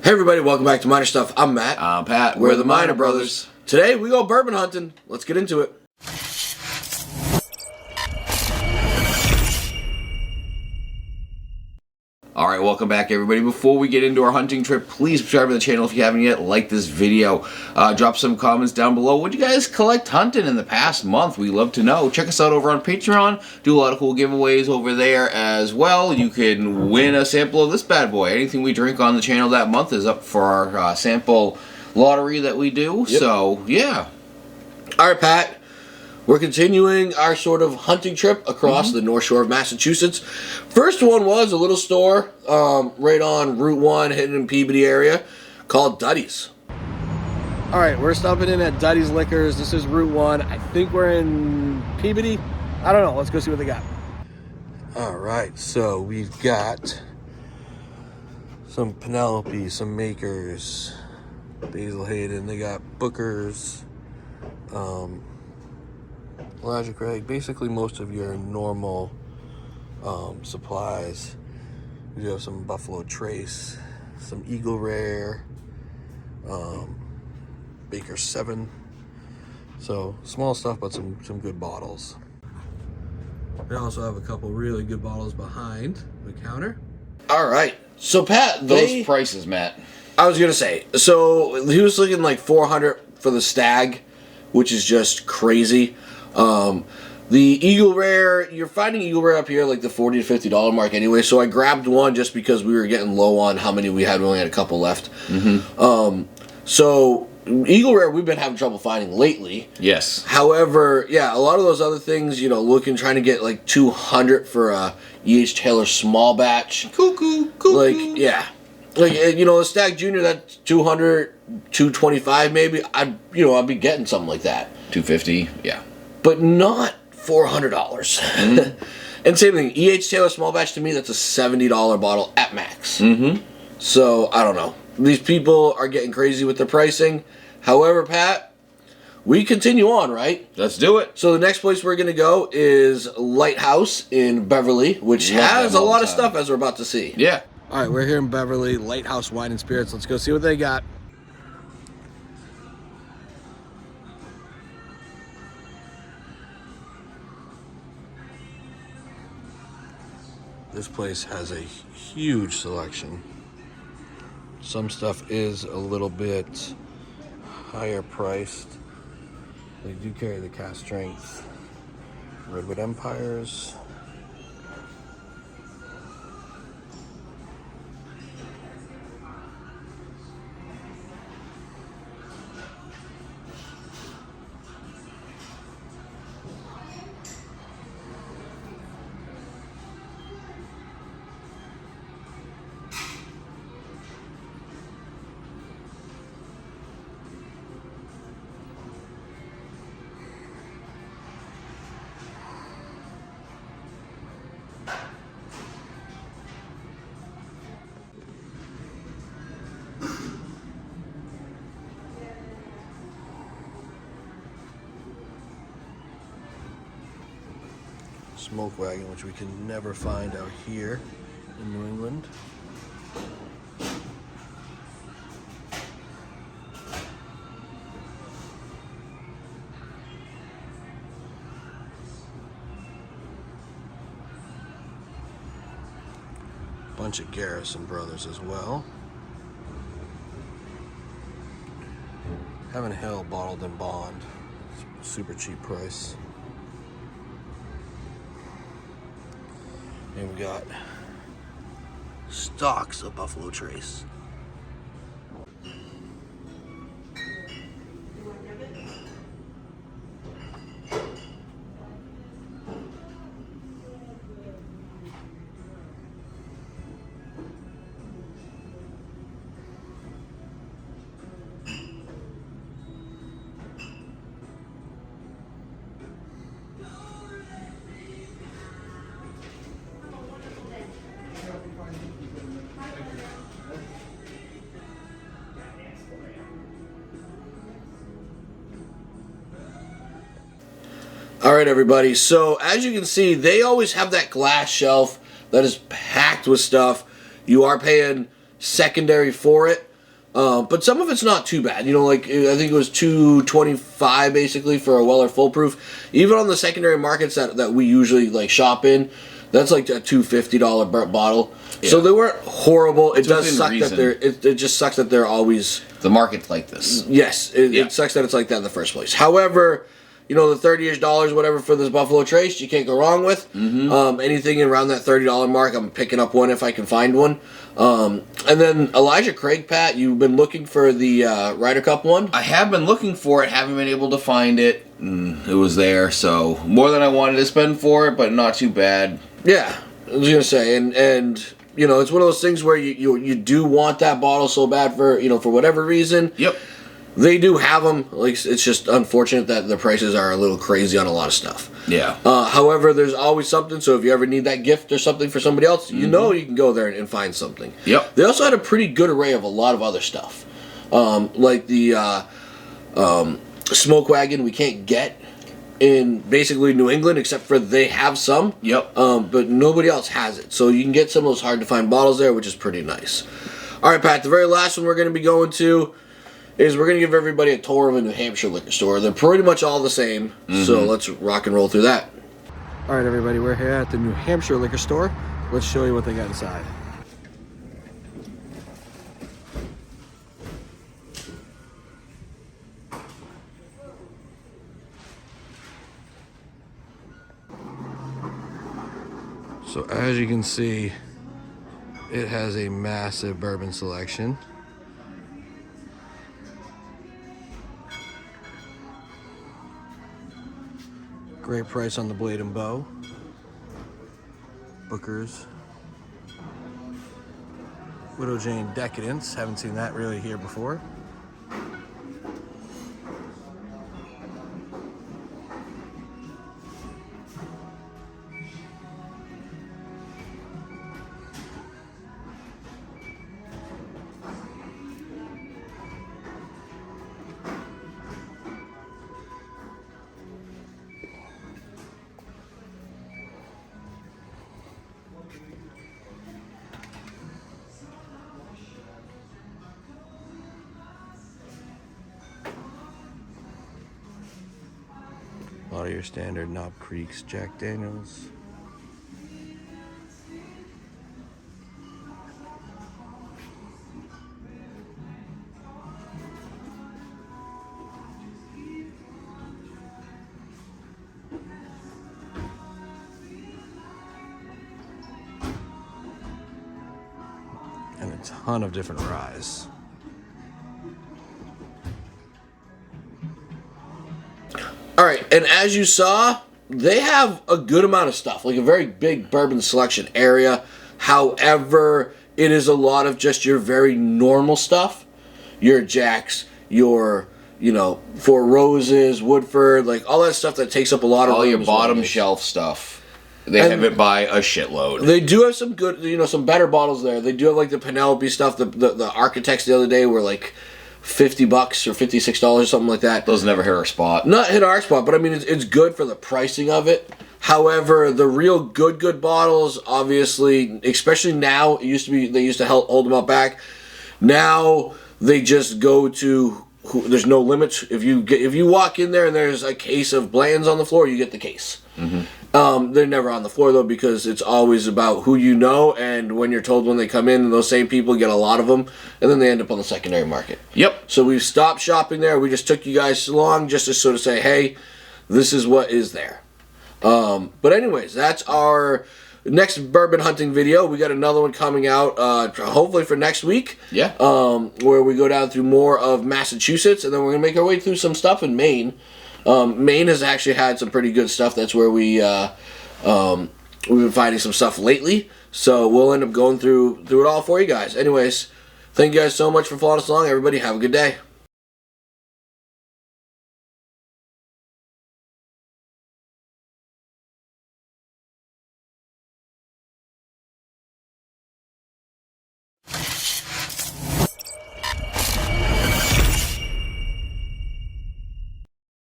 Hey everybody, welcome back to Minor Stuff. I'm Matt. I'm Pat. We're the Minor Brothers. Today we go bourbon hunting. Let's get into it. Alright, welcome back everybody. Before we get into our hunting trip, please subscribe to the channel if you haven't yet. Like this video. Drop some comments down below. What do you guys collect hunting in the past month? We love to know. Check us out over on Patreon. Do a lot of cool giveaways over there as well. You can win a sample of this bad boy. Anything we drink on the channel that month is up for our sample lottery that we do. Yep. So, yeah. Alright, Pat. We're continuing our sort of hunting trip across the North Shore of Massachusetts. First one was a little store right on Route 1, hidden in Peabody area, called Dudley's. Alright, we're stopping in at Dudley Liquors. This is Route 1. I think we're in Peabody. I don't know. Let's go see what they got. Alright, so we've got some Penelope, some Makers, Basil Hayden. They got Booker's, Elijah Craig, basically most of your normal supplies. We do have some Buffalo Trace, some Eagle Rare, Baker 7. So small stuff, but some good bottles. We also have a couple really good bottles behind the counter. All right, so Pat, Those prices, Matt. I was gonna say, so he was looking like $400 for the Stag, which is just crazy. The Eagle Rare, you're finding Eagle Rare up here like the $40 to $50 mark anyway, so I grabbed one just because we were getting low on how many we had. We only had a couple left. So Eagle Rare we've been having trouble finding lately. Yes. However, yeah, a lot of those other things, you know, trying to get like $200 for a E.H. Taylor small batch. Cuckoo. Like, yeah. Like, you know, the Stag Junior, that's $200, $225 maybe. I'd be getting something like that. $250, yeah. But not $400. And same thing, E.H. Taylor small batch, to me, that's a $70 bottle at max. So, I don't know. These people are getting crazy with their pricing. However, Pat, we continue on, right? Let's do it. So the next place we're going to go is Lighthouse in Beverly, which has a lot of stuff, as we're about to see. Yeah. All right, we're here in Beverly, Lighthouse Wine and Spirits. Let's go see what they got. This place has a huge selection. Some stuff is a little bit higher priced. They do carry the cast strength Redwood Empires. Smoke wagon, which we can never find out here in New England. Bunch of Garrison Brothers as well. Heaven Hill bottled in bond. Super cheap price. And we got stocks of Buffalo Trace. All right, everybody. So as you can see, they always have that glass shelf that is packed with stuff. You are paying secondary for it. But some of it's not too bad. You know, like I think it was $2.25 basically for a Weller Full Proof. Even on the secondary markets that we usually like shop in, that's like a $2.50 bottle. Yeah. So they weren't horrible. It does suck that they're. It just sucks that they're always the market's like this. Yes, it sucks that it's like that in the first place. However, you know, the $30-ish whatever for this Buffalo Trace, you can't go wrong with. Mm-hmm. Anything around that $30 mark, I'm picking up one if I can find one. And then Elijah Craig, Pat, you've been looking for the Ryder Cup one? I have been looking for it, haven't been able to find it. It was there, so more than I wanted to spend for it, but not too bad. Yeah, I was gonna say, and you know, it's one of those things where you do want that bottle so bad for whatever reason. Yep. They do have them. Like, it's just unfortunate that the prices are a little crazy on a lot of stuff. Yeah. However, there's always something. So if you ever need that gift or something for somebody else, you know you can go there and find something. Yep. They also had a pretty good array of a lot of other stuff, like the Smoke Wagon we can't get in basically New England, except for they have some. Yep. But nobody else has it. So you can get some of those hard to find bottles there, which is pretty nice. All right, Pat. The very last one we're going to be going to is we're going to give everybody a tour of a New Hampshire liquor store. They're pretty much all the same, so let's rock and roll through that. All right, everybody, we're here at the New Hampshire liquor store. Let's show you what they got inside. So as you can see, it has a massive bourbon selection. Great price on the Blade and Bow. Booker's. Widow Jane Decadence. Haven't seen that really here before. A lot of your standard Knob Creeks, Jack Daniels. And a ton of different ryes. All right, and as you saw, they have a good amount of stuff, like a very big bourbon selection area. However, it is a lot of just your very normal stuff. Your Jacks, your, Four Roses, Woodford, like all that stuff that takes up a lot of room. All your bottom shelf stuff. They have it by a shitload. They do have some good, some better bottles there. They do have like the Penelope stuff. The Architects the other day were like $50 or $56 or something like that. Those never hit our spot. Not hit our spot, but I mean it's good for the pricing of it. However, the real good bottles, obviously, especially now, they used to hold them out back. Now they just go to. There's no limits. If you walk in there and there's a case of Bland's on the floor, you get the case. They're never on the floor though, because it's always about who you know, and when you're told when they come in, and those same people get a lot of them, and then they end up on the secondary market. Yep. So we've stopped shopping there. We just took you guys along just to sort of say, hey, this is what is there. But anyways, that's our next bourbon hunting video. We got another one coming out, hopefully for next week. Yeah. Where we go down through more of Massachusetts, and then we're gonna make our way through some stuff in Maine. Maine has actually had some pretty good stuff. That's where we've been finding some stuff lately. So we'll end up going through it all for you guys. Anyways, thank you guys so much for following us along. Everybody, have a good day.